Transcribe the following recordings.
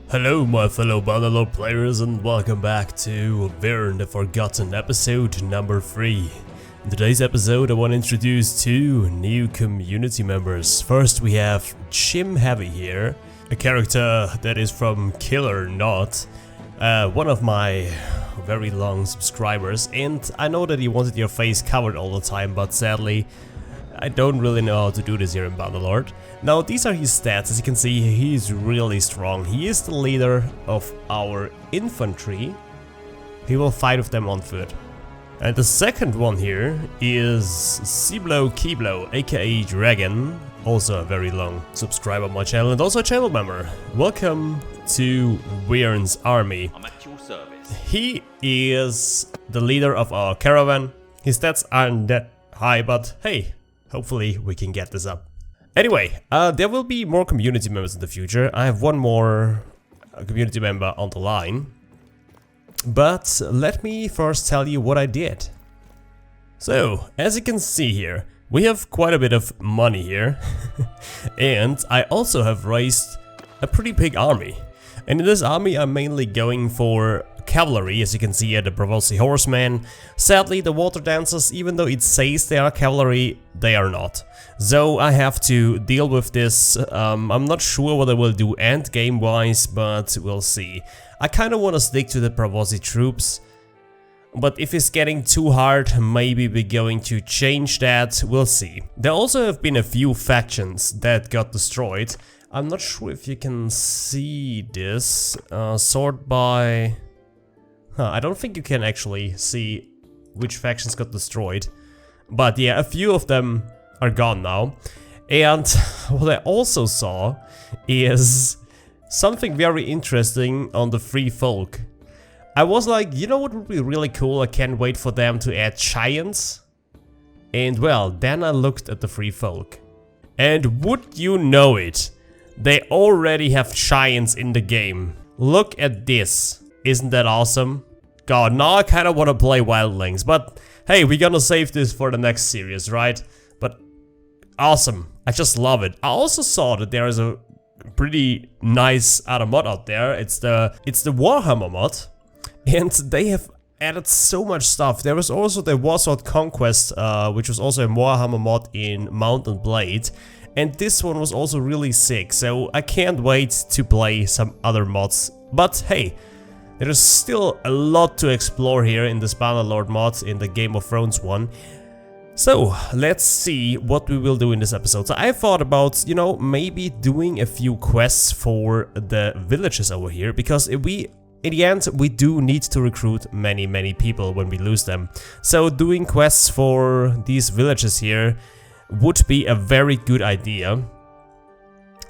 Hello my fellow Bannerlord players and welcome back to Wyrn, the Forgotten, episode number 3. In today's episode I want to introduce two new community members. First we have Jim Heavy here, a character that is from Killer Not, one of my very long subscribers, and I know that you wanted your face covered all the time, but sadly I don't really know how to do this here in Bannerlord. Now these are his stats. As you can see, he's really strong. He is the leader of our infantry. He will fight with them on foot. And the second one here is Ciblo Kiblo, aka Dragon, also a very long subscriber on my channel and also a channel member. Welcome to Wyrn's army. I'm at your service. He is the leader of our caravan. His stats aren't that high, but hey, hopefully we can get this up. Anyway, there will be more community members in the future. I have one more community member on the line. But let me first tell you what I did. So, as you can see here, we have quite a bit of money here. And I also have raised a pretty big army. And in this army I'm mainly going for cavalry, as you can see here, the Bravosi horsemen. Sadly, the water dancers, even though it says they are cavalry, they are not. So I have to deal with this. I'm not sure what I will do end game wise, but we'll see. I kind of want to stick to the Bravosi troops, but if it's getting too hard, maybe we're going to change that. We'll see. There also have been a few factions that got destroyed. I'm not sure if you can see this. Sort by... I don't think you can actually see which factions got destroyed. But yeah, a few of them are gone now. And what I also saw is something very interesting on the Free Folk. I was like, you know what would be really cool? I can't wait for them to add giants. And well, then I looked at the Free Folk. And would you know it? They already have giants in the game. Look at this. Isn't that awesome? God, now I kind of want to play Wildlings, but hey, we're gonna save this for the next series, right? But awesome, I just love it. I also saw that there is a pretty nice other mod out there. It's the Warhammer mod, and they have added so much stuff. There was also the Warsword Conquest, which was also a Warhammer mod in Mount and Blade. And this one was also really sick, so I can't wait to play some other mods. But hey, there is still a lot to explore here in this Bannerlord mod, in the Game of Thrones one. So, let's see what we will do in this episode. So I thought about, you know, maybe doing a few quests for the villages over here, because in the end, we do need to recruit many people when we lose them. So doing quests for these villages here would be a very good idea.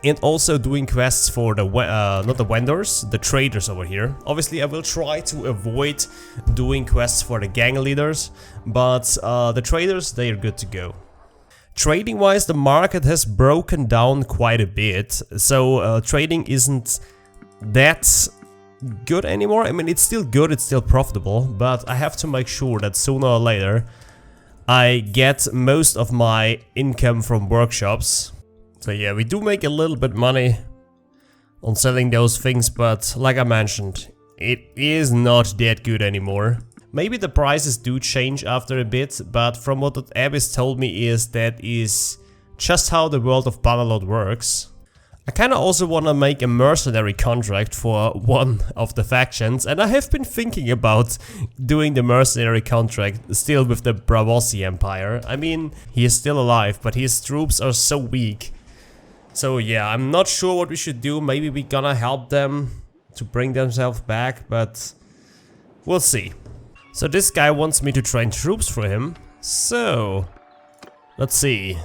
And also doing quests for the, not the vendors, the traders over here. Obviously I will try to avoid doing quests for the gang leaders, but the traders, they are good to go. Trading wise, the market has broken down quite a bit, so trading isn't that good anymore. I mean, it's still good, it's still profitable, but I have to make sure that sooner or later I get most of my income from workshops. So yeah, we do make a little bit money on selling those things, but like I mentioned, it is not that good anymore. Maybe the prices do change after a bit, but from what Abyss told me that is just how the world of Bannerlord works. I kinda also wanna make a mercenary contract for one of the factions, and I have been thinking about doing the mercenary contract still with the Bravosi Empire. I mean, he is still alive, but his troops are so weak. So yeah, I'm not sure what we should do. Maybe we're gonna help them to bring themselves back, but we'll see. So this guy wants me to train troops for him. So, let's see.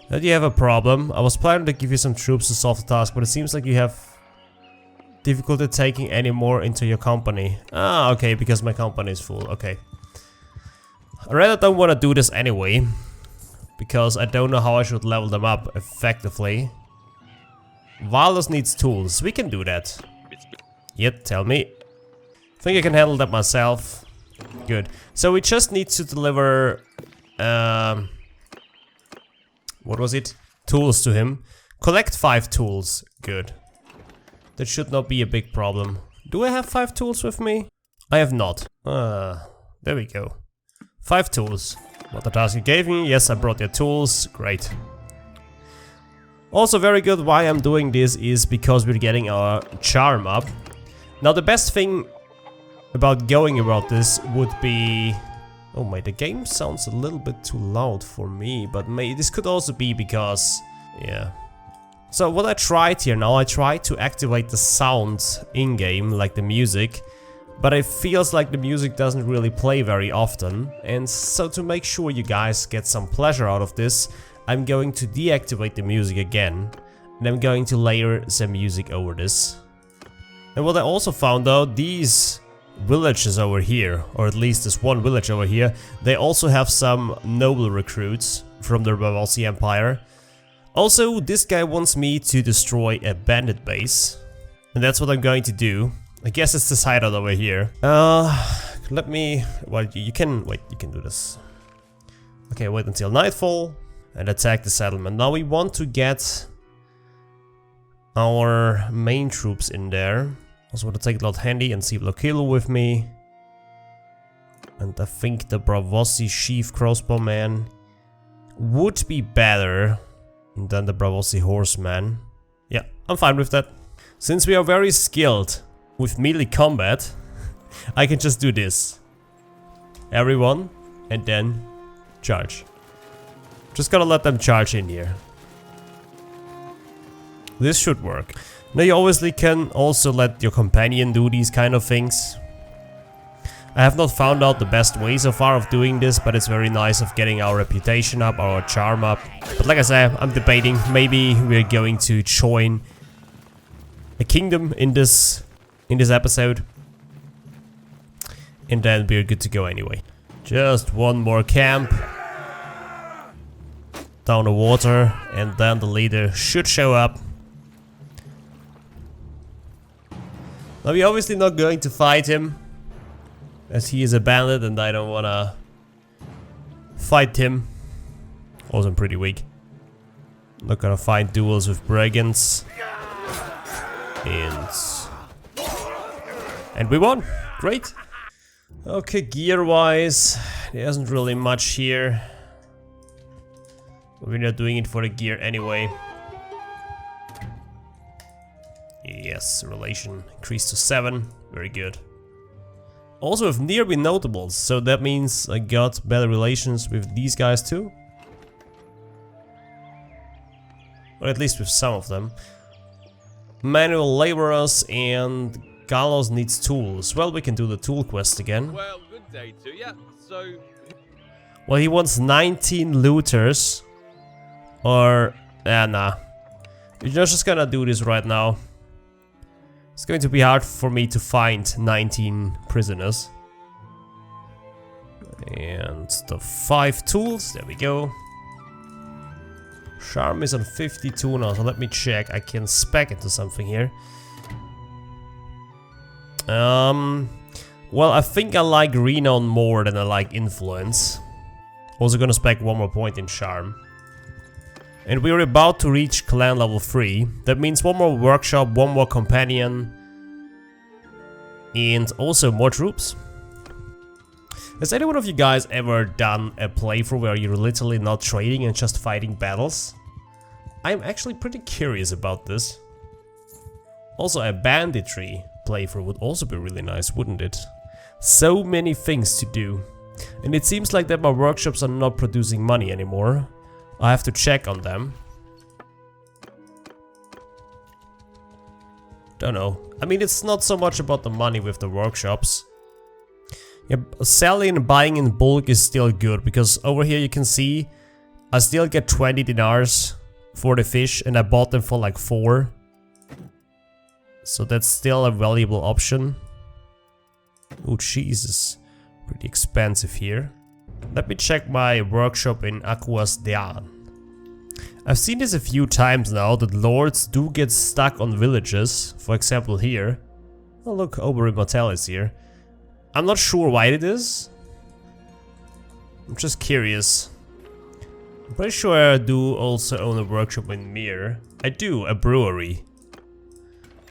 Do you have a problem? I was planning to give you some troops to solve the task, but it seems like you have difficulty taking any more into your company. Ah, okay, because my company is full. Okay. I rather don't want to do this anyway, because I don't know how I should level them up effectively. Valus needs tools. We can do that. Yep, tell me. I think I can handle that myself. Good. So we just need to deliver... what was it? Tools to him. Collect 5 tools. Good. That should not be a big problem. Do I have 5 tools with me? I have not. There we go. 5 tools. What the task you gave me? Yes, I brought your tools. Great. Also very good why I'm doing this is because we're getting our charm up. Now the best thing about going about this would be... Oh my, the game sounds a little bit too loud for me, but this could also be because... Yeah. So what I tried here now, I tried to activate the sound in-game, like the music, but it feels like the music doesn't really play very often, and so to make sure you guys get some pleasure out of this, I'm going to deactivate the music again, and I'm going to layer some music over this. And what I also found out, these villages over here, or at least this one village over here, they also have some noble recruits from the Bavasi Empire. Also, this guy wants me to destroy a bandit base, and that's what I'm going to do. I guess it's this hideout over here. Let me... Well, you can... Wait, you can do this. Okay, wait until nightfall and attack the settlement. Now we want to get our main troops in there. Also want to take a lot handy and see Lokilo with me. And I think the Bravossi Chief Crossbowman would be better than the Bravossi Horseman. Yeah, I'm fine with that. Since we are very skilled with melee combat, I can just do this. Everyone, and then charge. Just gotta let them charge in here. This should work. Now you obviously can also let your companion do these kind of things. I have not found out the best way so far of doing this, but it's very nice of getting our reputation up, our charm up. But like I said, I'm debating, maybe we're going to join a kingdom in this episode. And then we're good to go anyway. Just one more camp. Down the water, and then the leader should show up. Now we're obviously not going to fight him, as he is a bandit and I don't wanna fight him. Also I'm pretty weak. Not gonna fight duels with brigands. And we won! Great! Okay, gear wise, there isn't really much here. But we're not doing it for the gear anyway. Yes, relation increased to 7. Very good. Also with nearby notables, so that means I got better relations with these guys too. Or at least with some of them. Manual laborers and Galos needs tools. Well, we can do the tool quest again. Well, good day to you. So... Well, he wants 19 looters. Or... nah. We're just gonna do this right now. It's going to be hard for me to find 19 prisoners. And the 5 tools, there we go. Charm is on 52 now, so let me check. I can spec into something here. Well, I think I like Renown more than I like Influence. Also gonna spec one more point in Charm. And we're about to reach clan level 3. That means one more workshop, one more companion. And also more troops. Has any one of you guys ever done a playthrough where you're literally not trading and just fighting battles? I'm actually pretty curious about this. Also a banditry playthrough would also be really nice, wouldn't it? So many things to do. And it seems like that my workshops are not producing money anymore. I have to check on them. Don't know. I mean, it's not so much about the money with the workshops. Yeah, selling and buying in bulk is still good, because over here you can see I still get 20 dinars for the fish, and I bought them for like 4. So that's still a valuable option. Oh Jesus, pretty expensive here. Let me check my workshop in Aquas Dean. I've seen this a few times now, that lords do get stuck on villages. For example here. Oh look, Ober Immortalis here. I'm not sure why it is. I'm just curious. I'm pretty sure I do also own a workshop in Mir. I do, a brewery.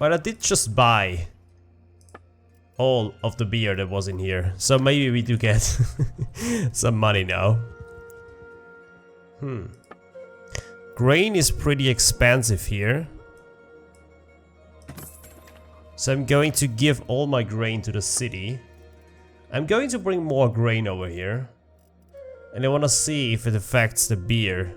But I did just buy all of the beer that was in here. So maybe we do get some money now. Grain is pretty expensive here. So I'm going to give all my grain to the city. I'm going to bring more grain over here. And I want to see if it affects the beer.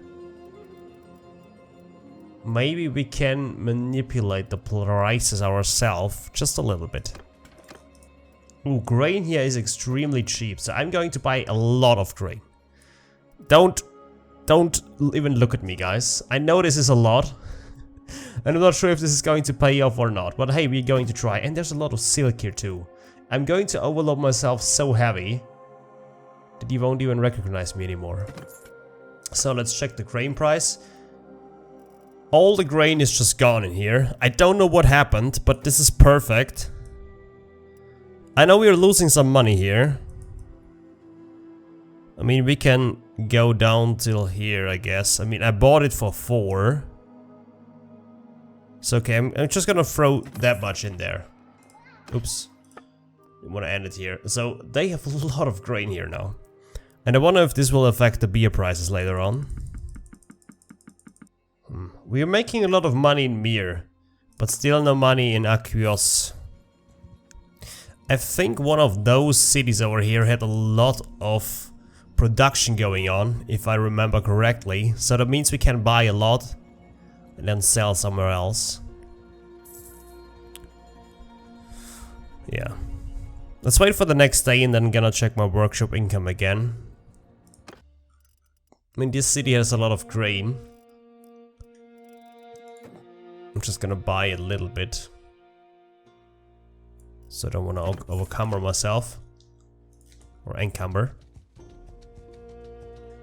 Maybe we can manipulate the prices ourselves just a little bit. Ooh, grain here is extremely cheap, so I'm going to buy a lot of grain. Don't even look at me, guys. I know this is a lot. And I'm not sure if this is going to pay off or not, but hey, we're going to try. And there's a lot of silk here too. I'm going to overload myself so heavy that you won't even recognize me anymore. So let's check the grain price. All the grain is just gone in here. I don't know what happened, but this is perfect. I know we're losing some money here. I mean, we can go down till here, I guess. I mean, I bought it for 4. So okay, I'm just gonna throw that much in there. Oops. I want to end it here. So they have a lot of grain here now. And I wonder if this will affect the beer prices later on. We are making a lot of money in Mir, but still no money in Aquios. I think one of those cities over here had a lot of production going on, if I remember correctly. So that means we can buy a lot and then sell somewhere else. Yeah. Let's wait for the next day and then gonna check my workshop income again. I mean, this city has a lot of grain. I'm just gonna buy a little bit. So I don't wanna overcumber myself. Or encumber.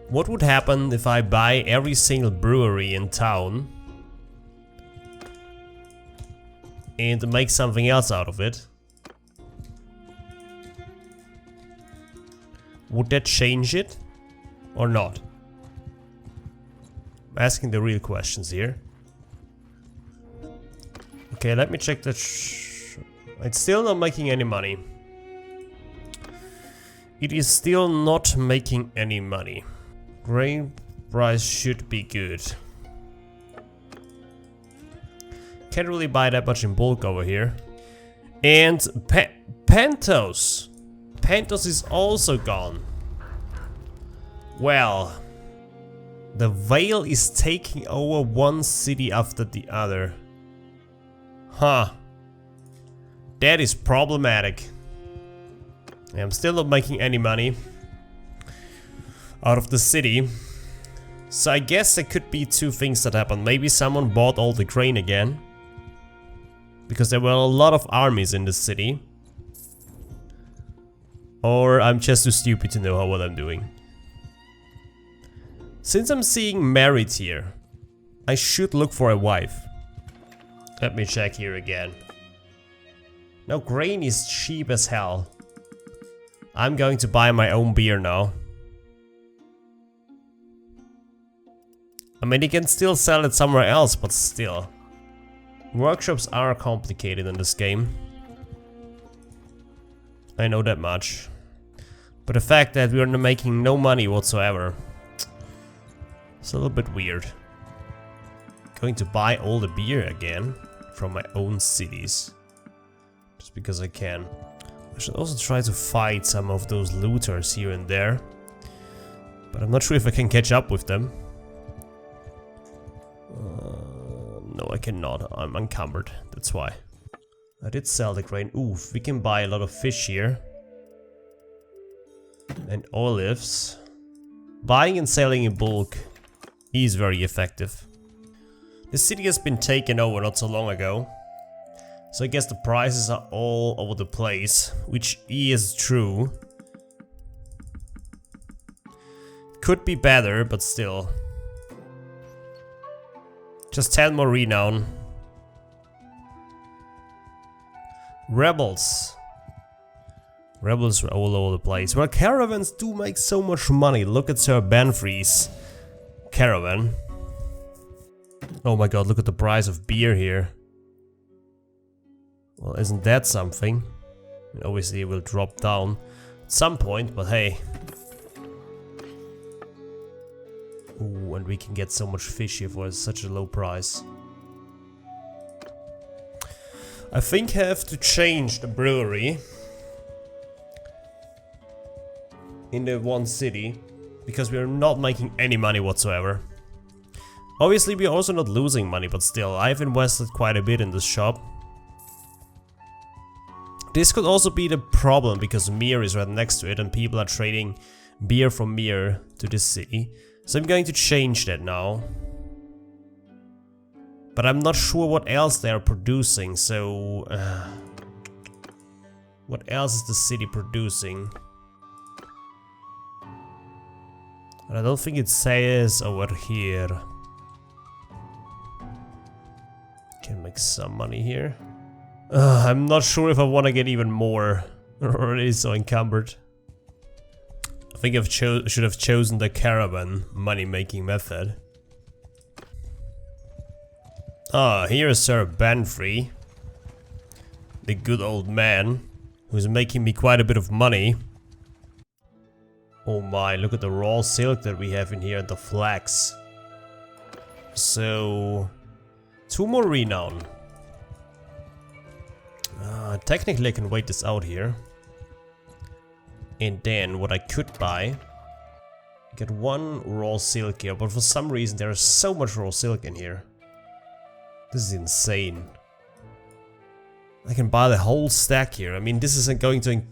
What would happen if I buy every single brewery in town and make something else out of it? Would that change it or not? I'm asking the real questions here. Okay, let me check that. It's still not making any money. It is still not making any money. Grain price should be good. Can't really buy that much in bulk over here. And Pentos. Pentos is also gone. Well, the Vale is taking over one city after the other. Huh. That is problematic. I'm still not making any money out of the city. So I guess there could be 2 things that happen. Maybe someone bought all the grain again. Because there were a lot of armies in the city. Or I'm just too stupid to know what I'm doing. Since I'm seeing married here, I should look for a wife. Let me check here again. Now grain is cheap as hell. I'm going to buy my own beer now. I mean, you can still sell it somewhere else, but still. Workshops are complicated in this game. I know that much. But the fact that we are making no money whatsoever, it's a little bit weird. Going to buy all the beer again from my own cities. Just because I can. I should also try to fight some of those looters here and there. But I'm not sure if I can catch up with them. No, I cannot. I'm encumbered. That's why. I did sell the grain. Oof, we can buy a lot of fish here. And olives. Buying and selling in bulk is very effective. The city has been taken over not so long ago. So I guess the prices are all over the place, which is true. Could be better, but still. Just 10 more renown. Rebels. Rebels are all over the place. Well, caravans do make so much money. Look at Sir Banfree's caravan. Oh my god, look at the price of beer here. Well, isn't that something? Obviously it will drop down at some point, but hey. Ooh, and we can get so much fish here for such a low price. I think I have to change the brewery in the one city, because we are not making any money whatsoever. Obviously we are also not losing money, but still, I've invested quite a bit in this shop. This could also be the problem, because Mir is right next to it and people are trading beer from Mir to this city. So I'm going to change that now. But I'm not sure what else they are producing, so... what else is the city producing? And I don't think it says over here. Can make some money here. I'm not sure if I want to get even more. Already so encumbered. I think I should have chosen the caravan money-making method. Ah, here is Sir Banfree. The good old man, who's making me quite a bit of money. Oh my, look at the raw silk that we have in here and the flax. So, 2 more renown. Technically I can wait this out here. And then what I could buy, get 1 raw silk here, but for some reason there is so much raw silk in here. This is insane. I can buy the whole stack here. I mean, this isn't going to...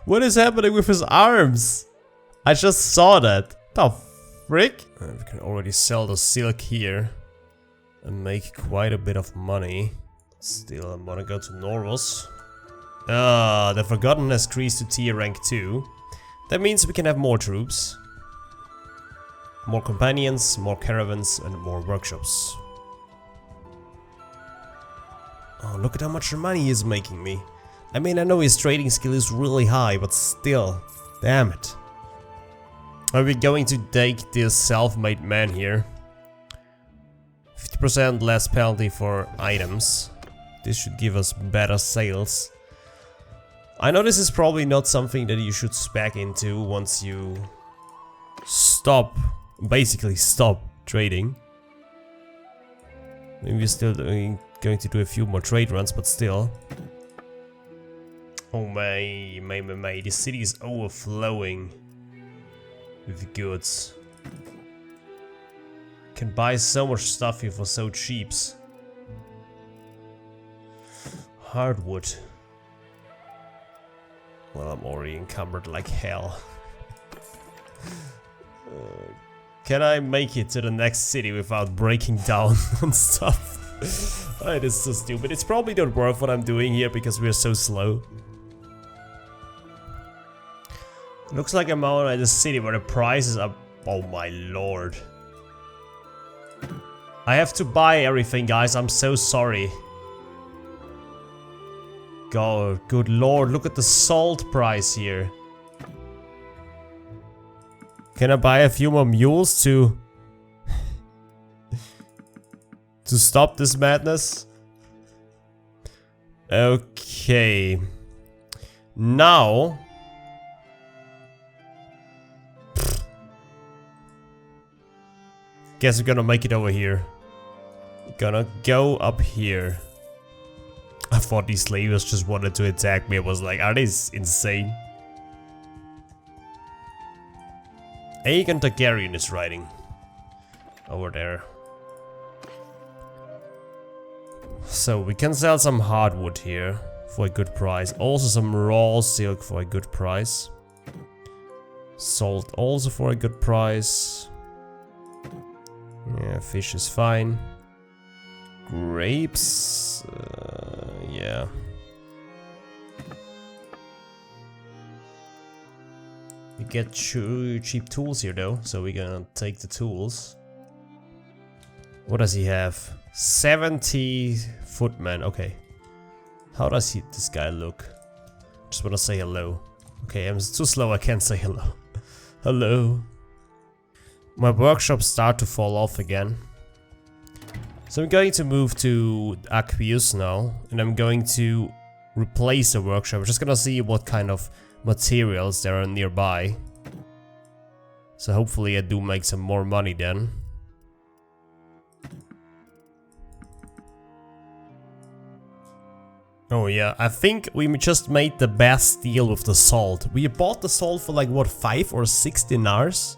What is happening with his arms? I just saw that. The frick? We can already sell the silk here and make quite a bit of money. Still, I'm gonna go to Norvos. The Forgotten has increased to tier rank 2. That means we can have more troops. More companions, more caravans, and more workshops. Oh, look at how much money he's making me. I mean, I know his trading skill is really high, but still. Damn it. Are we going to take this self-made man here? 50% less penalty for items. This should give us better sales. I know this is probably not something that you should spec into once you basically stop trading. Maybe we're still going to do a few more trade runs, but still. Oh my, this city is overflowing with goods. Can buy so much stuff here for so cheaps. Hardwood. Well, I'm already encumbered like hell. Can I make it to the next city without breaking down on stuff? Oh, it is so stupid. It's probably not worth what I'm doing here because we're so slow. Looks like I'm out at a city where the prices are... Oh my lord. I have to buy everything, guys. I'm so sorry. God, good lord. Look at the salt price here. Can I buy a few more mules to stop this madness? Okay. Now... Guess we're gonna make it over here. Gonna go up here. I thought these slavers just wanted to attack me. I was like, are these insane? Aegon Targaryen is riding over there. So we can sell some hardwood here for a good price. Also some raw silk for a good price. Salt also for a good price. Yeah, fish is fine. Grapes, yeah. You get cheap tools here though, so we're gonna take the tools. What does he have? 70 footmen, okay. How does this guy look? Just wanna say hello. Okay, I'm too slow, I can't say hello. Hello. My workshops start to fall off again. So I'm going to move to Aqueous now, and I'm going to replace the workshop. We're just gonna see what kind of materials there are nearby. So hopefully I do make some more money then. Oh yeah, I think we just made the best deal with the salt. We bought the salt for like what, 5 or 6 dinars?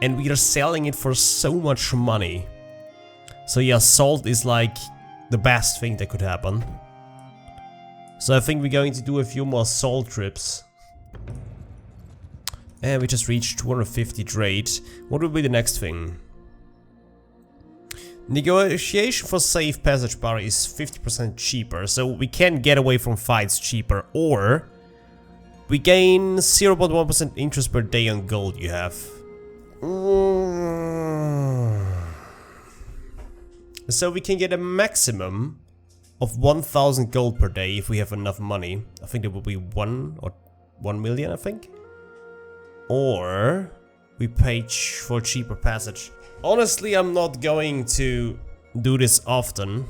And we are selling it for so much money. So yeah, salt is like the best thing that could happen. So I think we're going to do a few more salt trips. And we just reached 250 trade. What will be the next thing? Negotiation for safe passage bar is 50% cheaper, so we can get away from fights cheaper, or we gain 0.1% interest per day on gold you have. So we can get a maximum of 1000 gold per day if we have enough money. I think it will be 1 million, I think. Or we pay for cheaper passage. Honestly, I'm not going to do this often,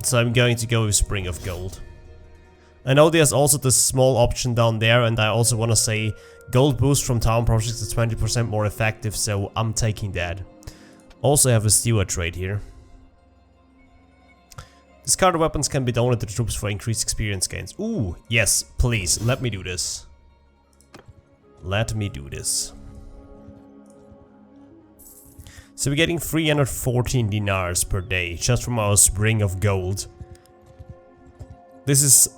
so I'm going to go with Spring of Gold. I know there's also this small option down there, and I also want to say gold boost from town projects is 20% more effective, so I'm taking that. Also have a steward trade here. Discarded weapons can be donated to troops for increased experience gains. Ooh, yes, please, let me do this. Let me do this. So we're getting 314 dinars per day just from our Spring of Gold. This is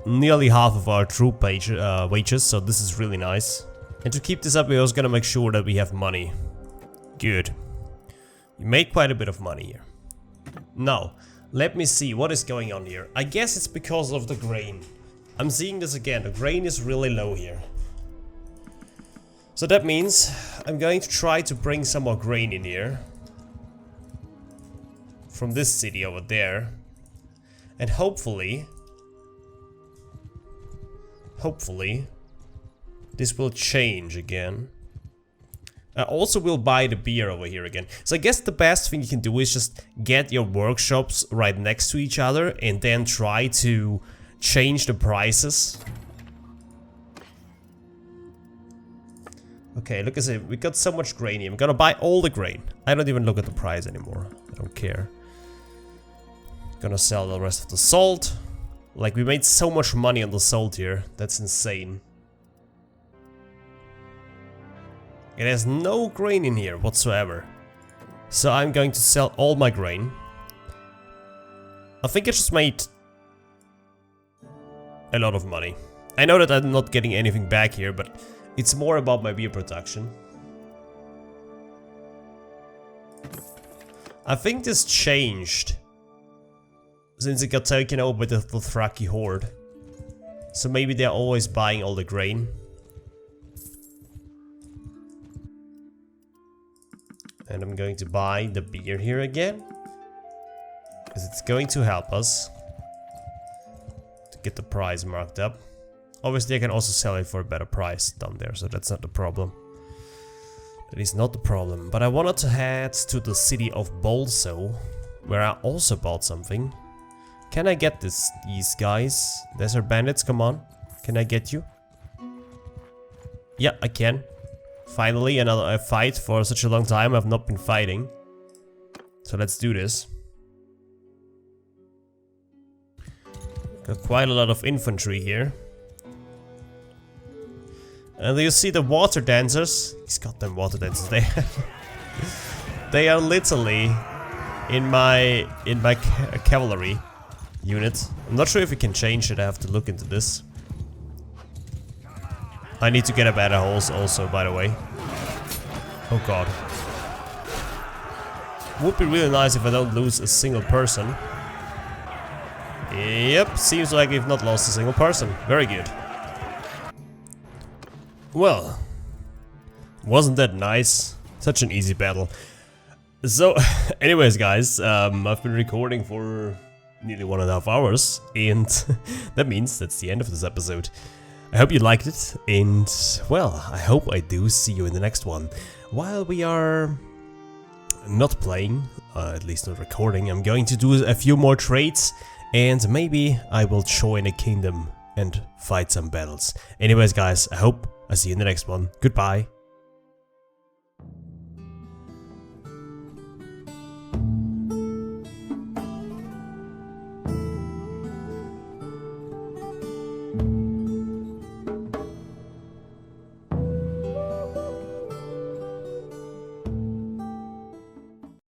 nearly half of our troop wages, so this is really nice. And to keep this up, we're also gonna make sure that we have money. Good. We made quite a bit of money here. Now, let me see what is going on here. I guess it's because of the grain. I'm seeing this again, the grain is really low here. So that means I'm going to try to bring some more grain in here. From this city over there. And hopefully, this will change again. I also will buy the beer over here again. So I guess the best thing you can do is just get your workshops right next to each other and then try to change the prices. Okay, look at it. We got so much grain here. I'm gonna buy all the grain. I don't even look at the price anymore. I don't care. Gonna sell the rest of the salt. Like, we made so much money on the salt here. That's insane. It has no grain in here whatsoever. So I'm going to sell all my grain. I think I just made a lot of money. I know that I'm not getting anything back here, but it's more about my beer production. I think this changed since it got taken over by the Dothraki horde. So maybe they're always buying all the grain. And I'm going to buy the beer here again, because it's going to help us to get the price marked up. Obviously I can also sell it for a better price down there, so that's not the problem. That is not the problem. But I wanted to head to the city of Bolso, where I also bought something. Can I get these guys? Desert bandits, come on. Can I get you? Yeah, I can. Finally, another fight. For such a long time I've not been fighting. So let's do this. Got quite a lot of infantry here. And you see the water dancers. These goddamn water dancers. They are literally in my cavalry unit. I'm not sure if we can change it. I have to look into this. I need to get a better horse also, by the way. Oh god. Would be really nice if I don't lose a single person. Yep, seems like we've not lost a single person. Very good. Well, wasn't that nice? Such an easy battle. So, anyways guys, I've been recording for nearly 1.5 hours, and that means that's the end of this episode. I hope you liked it, and well, I hope I do see you in the next one. While we are not playing, at least not recording. I'm going to do a few more trades, and maybe I will join a kingdom and fight some battles. Anyways guys, I hope I see you in the next one. Goodbye.